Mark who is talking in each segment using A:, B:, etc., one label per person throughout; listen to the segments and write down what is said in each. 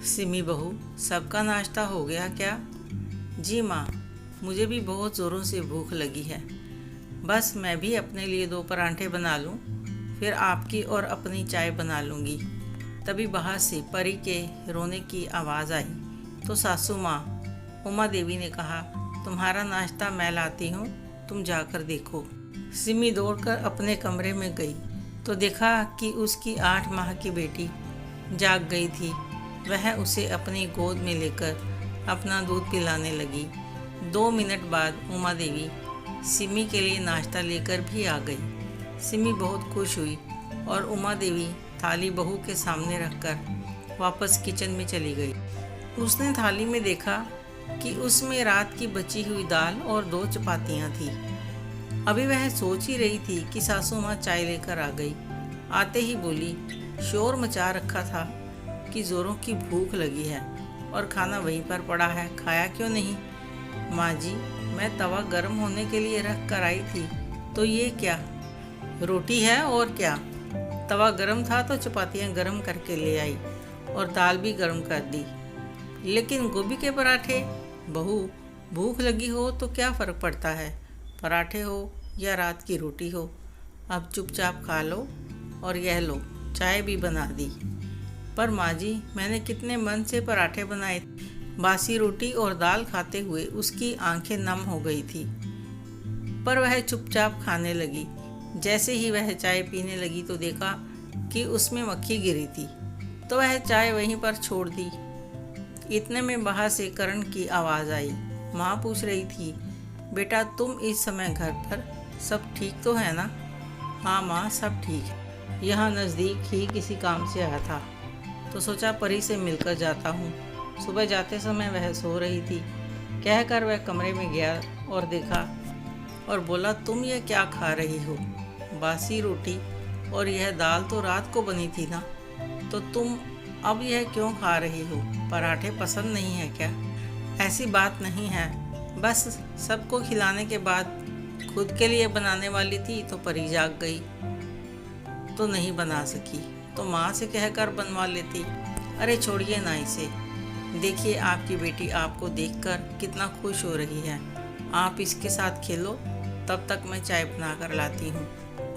A: सिमी बहू, सबका नाश्ता हो गया क्या? जी माँ, मुझे भी बहुत ज़ोरों से भूख लगी है। बस मैं भी अपने लिए 2 परांठे बना लूँ, फिर आपकी और अपनी चाय बना लूँगी। तभी बाहर से परी के रोने की आवाज़ आई तो सासू माँ उमा देवी ने कहा, तुम्हारा नाश्ता मैं लाती हूँ, तुम जाकर देखो। सिमी दौड़कर अपने कमरे में गई तो देखा कि उसकी 8 माह की बेटी जाग गई थी। वह उसे अपनी गोद में लेकर अपना दूध पिलाने लगी। 2 मिनट बाद उमा देवी सिमी के लिए नाश्ता लेकर भी आ गई। सिमी बहुत खुश हुई और उमा देवी थाली बहू के सामने रखकर वापस किचन में चली गई। उसने थाली में देखा कि उसमें रात की बची हुई दाल और 2 चपातियाँ थी। अभी वह सोच ही रही थी कि सासू माँ चाय लेकर आ गई। आते ही बोली, शोर मचा रखा था कि ज़ोरों की भूख लगी है और खाना वहीं पर पड़ा है, खाया क्यों नहीं? माँ जी, मैं तवा गर्म होने के लिए रख कर आई थी, तो ये क्या? रोटी है और क्या? तवा गर्म था तो चपातियाँ गर्म करके ले आई और दाल भी गर्म कर दी। लेकिन गोभी के पराठे? बहू, भूख लगी हो तो क्या फ़र्क पड़ता है, पराठे हो या रात की रोटी हो। अब चुपचाप खा लो और यह लो, चाय भी बना दी। पर माँ जी, मैंने कितने मन से पराठे बनाए। बासी रोटी और दाल खाते हुए उसकी आंखें नम हो गई थी, पर वह चुपचाप खाने लगी। जैसे ही वह चाय पीने लगी तो देखा कि उसमें मक्खी गिरी थी, तो वह चाय वहीं पर छोड़ दी। इतने में बाहर से करण की आवाज़ आई। माँ पूछ रही थी, बेटा तुम इस समय घर पर, सब ठीक तो है ना? हाँ माँ, सब ठीक है। यहाँ नज़दीक ही किसी काम से आया था तो सोचा परी से मिलकर जाता हूँ। सुबह जाते समय वह सो रही थी, कहकर वह कमरे में गया और देखा और बोला, तुम ये क्या खा रही हो? बासी रोटी और यह दाल तो रात को बनी थी ना, तो तुम अब यह क्यों खा रही हो? पराठे पसंद नहीं है क्या? ऐसी बात नहीं है, बस सबको खिलाने के बाद खुद के लिए बनाने वाली थी तो परी जाग गई तो नहीं बना सकी, तो माँ से कहकर बनवा लेती। अरे छोड़िए ना इसे, देखिए आपकी बेटी आपको देखकर कितना खुश हो रही है। आप इसके साथ खेलो, तब तक मैं चाय बना कर लाती हूँ।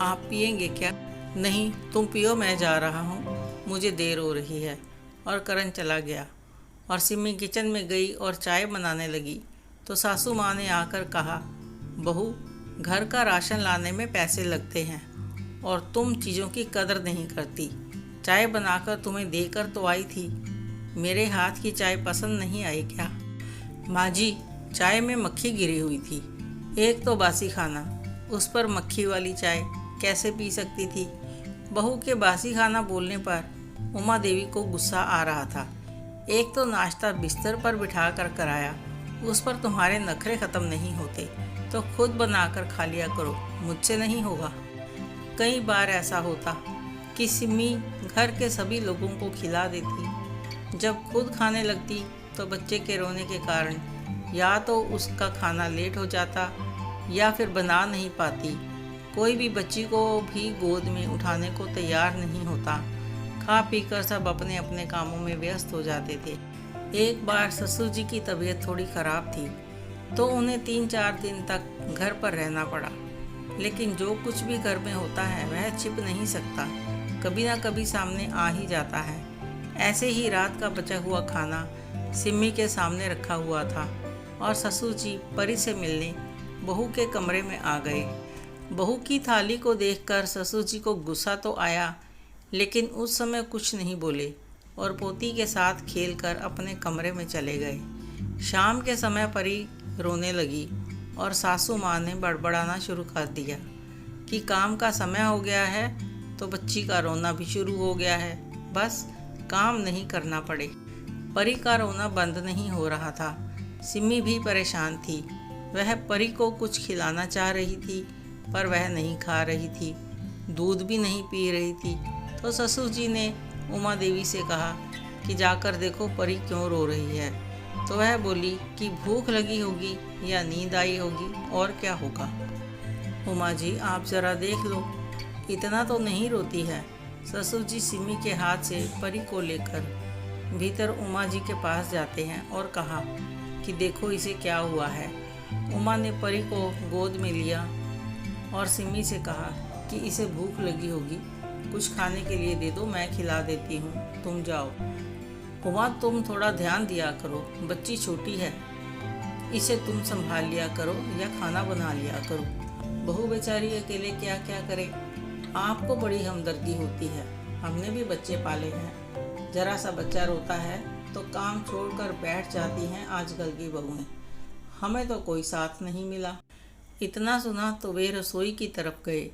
A: आप पियेंगे क्या? नहीं, तुम पियो, मैं जा रहा हूँ, मुझे देर हो रही है। और करण चला गया और सिमी किचन में गई और चाय बनाने लगी तो सासू माँ ने आकर कहा, बहू, घर का राशन लाने में पैसे लगते हैं और तुम चीज़ों की कदर नहीं करती। चाय बनाकर तुम्हें देकर तो आई थी, मेरे हाथ की चाय पसंद नहीं आई क्या? माँ जी, चाय में मक्खी गिरी हुई थी। एक तो बासी खाना, उस पर मक्खी वाली चाय कैसे पी सकती थी? बहू के बासी खाना बोलने पर उमा देवी को गुस्सा आ रहा था। एक तो नाश्ता बिस्तर पर बिठा कर कराया, उस पर तुम्हारे नखरे ख़त्म नहीं होते, तो खुद बनाकर खा लिया करो, मुझसे नहीं होगा। कई बार ऐसा होता कि सिमी घर के सभी लोगों को खिला देती, जब खुद खाने लगती तो बच्चे के रोने के कारण या तो उसका खाना लेट हो जाता या फिर बना नहीं पाती। कोई भी बच्ची को भी गोद में उठाने को तैयार नहीं होता। खा पीकर सब अपने अपने कामों में व्यस्त हो जाते थे। एक बार ससुर जी की तबीयत थोड़ी ख़राब थी तो उन्हें 3-4 दिन तक घर पर रहना पड़ा। लेकिन जो कुछ भी घर में होता है वह छिप नहीं सकता, कभी ना कभी सामने आ ही जाता है। ऐसे ही रात का बचा हुआ खाना सिमी के सामने रखा हुआ था और ससुर जी परी से मिलने बहू के कमरे में आ गए। बहू की थाली को देखकर ससुर जी को गुस्सा तो आया, लेकिन उस समय कुछ नहीं बोले और पोती के साथ खेलकर अपने कमरे में चले गए। शाम के समय परी रोने लगी और सासू माँ ने बड़बड़ाना शुरू कर दिया कि काम का समय हो गया है तो बच्ची का रोना भी शुरू हो गया है, बस काम नहीं करना पड़े। परी का रोना बंद नहीं हो रहा था। सिमी भी परेशान थी। वह परी को कुछ खिलाना चाह रही थी पर वह नहीं खा रही थी, दूध भी नहीं पी रही थी। तो ससुर जी ने उमा देवी से कहा कि जाकर देखो परी क्यों रो रही है। तो वह बोली कि भूख लगी होगी या नींद आई होगी, और क्या होगा। उमा जी, आप ज़रा देख लो, इतना तो नहीं रोती है। ससुर जी सिमी के हाथ से परी को लेकर भीतर उमा जी के पास जाते हैं और कहा कि देखो इसे क्या हुआ है। उमा ने परी को गोद में लिया और सिमी से कहा कि इसे भूख लगी होगी, कुछ खाने के लिए दे दो, मैं खिला देती हूँ, तुम जाओ। उमा तुम थोड़ा ध्यान दिया करो, बच्ची छोटी है, इसे तुम संभाल लिया करो या खाना बना लिया करो। बहू बेचारी अकेले क्या क्या करे। आपको बड़ी हमदर्दी होती है, हमने भी बच्चे पाले हैं। जरा सा बच्चा रोता है तो काम छोड़कर बैठ जाती हैं आजकल की बहुएं। हमें तो कोई साथ नहीं मिला। इतना सुना तो वे रसोई की तरफ गए।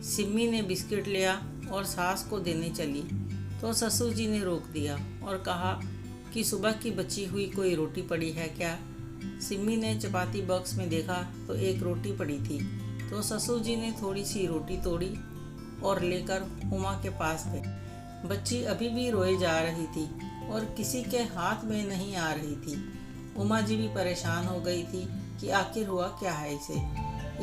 A: सिम्मी ने बिस्किट लिया और सास को देने चली तो ससुर जी ने रोक दिया और कहा कि सुबह की बची हुई कोई रोटी पड़ी है क्या। सिम्मी ने चपाती बॉक्स में देखा तो एक रोटी पड़ी थी, तो ससुर जी ने थोड़ी सी रोटी तोड़ी और लेकर उमा के पास गए। बच्ची अभी भी रोए जा रही थी और किसी के हाथ में नहीं आ रही थी। उमा जी भी परेशान हो गई थी कि आखिर हुआ क्या है, इसे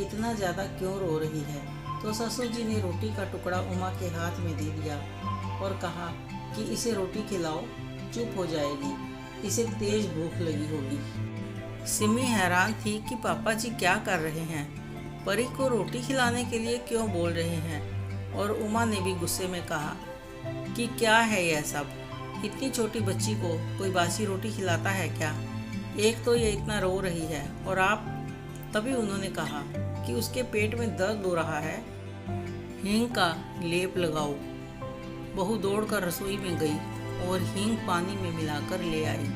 A: इतना ज़्यादा क्यों रो रही है। तो ससुर जी ने रोटी का टुकड़ा उमा के हाथ में दे दिया और कहा कि इसे रोटी खिलाओ, चुप हो जाएगी, इसे तेज भूख लगी होगी। सिमी हैरान थी कि पापा जी क्या कर रहे हैं, परी को रोटी खिलाने के लिए क्यों बोल रहे हैं। और उमा ने भी गुस्से में कहा कि क्या है यह सब, इतनी छोटी बच्ची को कोई बासी रोटी खिलाता है क्या। एक तो ये इतना रो रही है और आप। तभी उन्होंने कहा कि उसके पेट में दर्द हो रहा है, हींग का लेप लगाओ। बहू दौड़कर रसोई में गई और हींग पानी में मिलाकर ले आई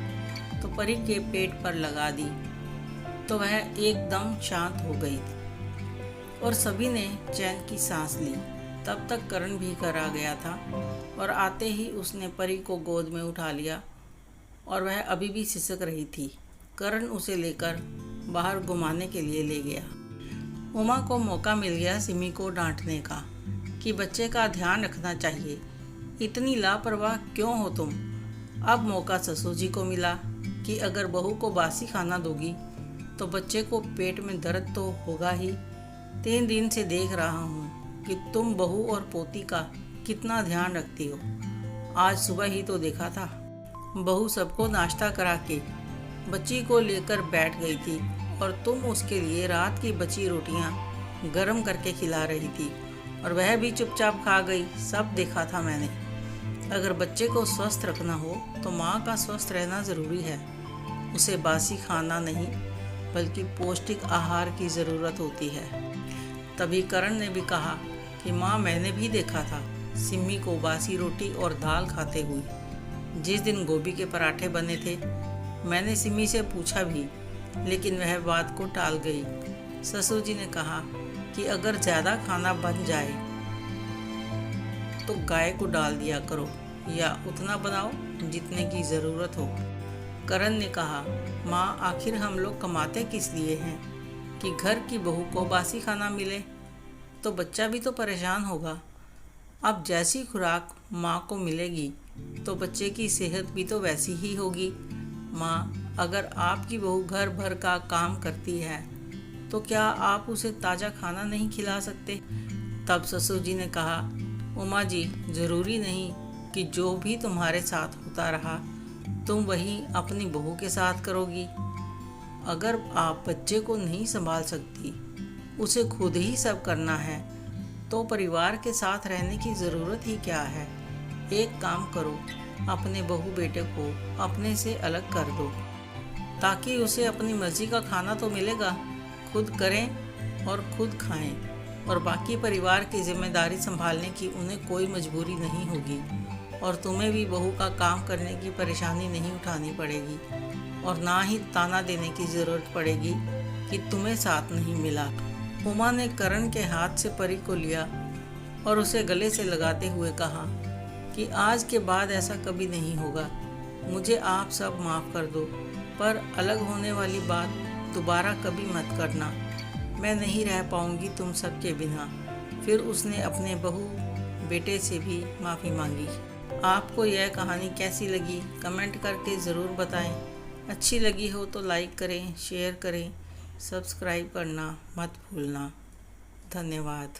A: तो परी के पेट पर लगा दी तो वह एकदम शांत हो गई और सभी ने चैन की सांस ली। तब तक करण भी घर आ गया था और आते ही उसने परी को गोद में उठा लिया और वह अभी भी सिसक रही थी। करण उसे लेकर बाहर घुमाने के लिए ले गया। उमा को मौका मिल गया सिमी को डांटने का कि बच्चे का ध्यान रखना चाहिए, इतनी लापरवाह क्यों हो तुम। अब मौका ससुर जी को मिला कि अगर बहू को बासी खाना दोगी तो बच्चे को पेट में दर्द तो होगा ही। 3 दिन से देख रहा हूँ कि तुम बहू और पोती का कितना ध्यान रखती हो। आज सुबह ही तो देखा था, बहू सबको नाश्ता करा के बच्ची को लेकर बैठ गई थी और तुम उसके लिए रात की बची रोटियां गरम करके खिला रही थी और वह भी चुपचाप खा गई। सब देखा था मैंने। अगर बच्चे को स्वस्थ रखना हो तो माँ का स्वस्थ रहना ज़रूरी है। उसे बासी खाना नहीं बल्कि पौष्टिक आहार की ज़रूरत होती है। तभी करण ने भी कहा कि माँ मैंने भी देखा था सिम्मी को बासी रोटी और दाल खाते हुए। जिस दिन गोभी के पराठे बने थे मैंने सिम्मी से पूछा भी, लेकिन वह बात को टाल गई। ससुर जी ने कहा कि अगर ज़्यादा खाना बन जाए तो गाय को डाल दिया करो या उतना बनाओ जितने की ज़रूरत हो। करण ने कहा माँ आखिर हम लोग कमाते किस लिए हैं कि घर की बहू को बासी खाना मिले, तो बच्चा भी तो परेशान होगा। अब जैसी खुराक माँ को मिलेगी तो बच्चे की सेहत भी तो वैसी ही होगी। माँ अगर आपकी बहू घर भर का काम करती है तो क्या आप उसे ताज़ा खाना नहीं खिला सकते। तब ससुर जी ने कहा उमा जी ज़रूरी नहीं कि जो भी तुम्हारे साथ होता रहा तुम वही अपनी बहू के साथ करोगी। अगर आप बच्चे को नहीं संभाल सकती, उसे खुद ही सब करना है, तो परिवार के साथ रहने की ज़रूरत ही क्या है। एक काम करो, अपने बहू बेटे को अपने से अलग कर दो ताकि उसे अपनी मर्जी का खाना तो मिलेगा। खुद करें और खुद खाएं और बाकी परिवार की जिम्मेदारी संभालने की उन्हें कोई मजबूरी नहीं होगी और तुम्हें भी बहू का काम करने की परेशानी नहीं उठानी पड़ेगी और ना ही ताना देने की ज़रूरत पड़ेगी कि तुम्हें साथ नहीं मिला। उमा ने करण के हाथ से परी को लिया और उसे गले से लगाते हुए कहा कि आज के बाद ऐसा कभी नहीं होगा। मुझे आप सब माफ़ कर दो, पर अलग होने वाली बात दोबारा कभी मत करना। मैं नहीं रह पाऊंगी तुम सबके बिना। फिर उसने अपने बहू बेटे से भी माफ़ी मांगी। आपको यह कहानी कैसी लगी कमेंट करके ज़रूर बताएं। अच्छी लगी हो तो लाइक करें, शेयर करें, सब्सक्राइब करना मत भूलना। धन्यवाद।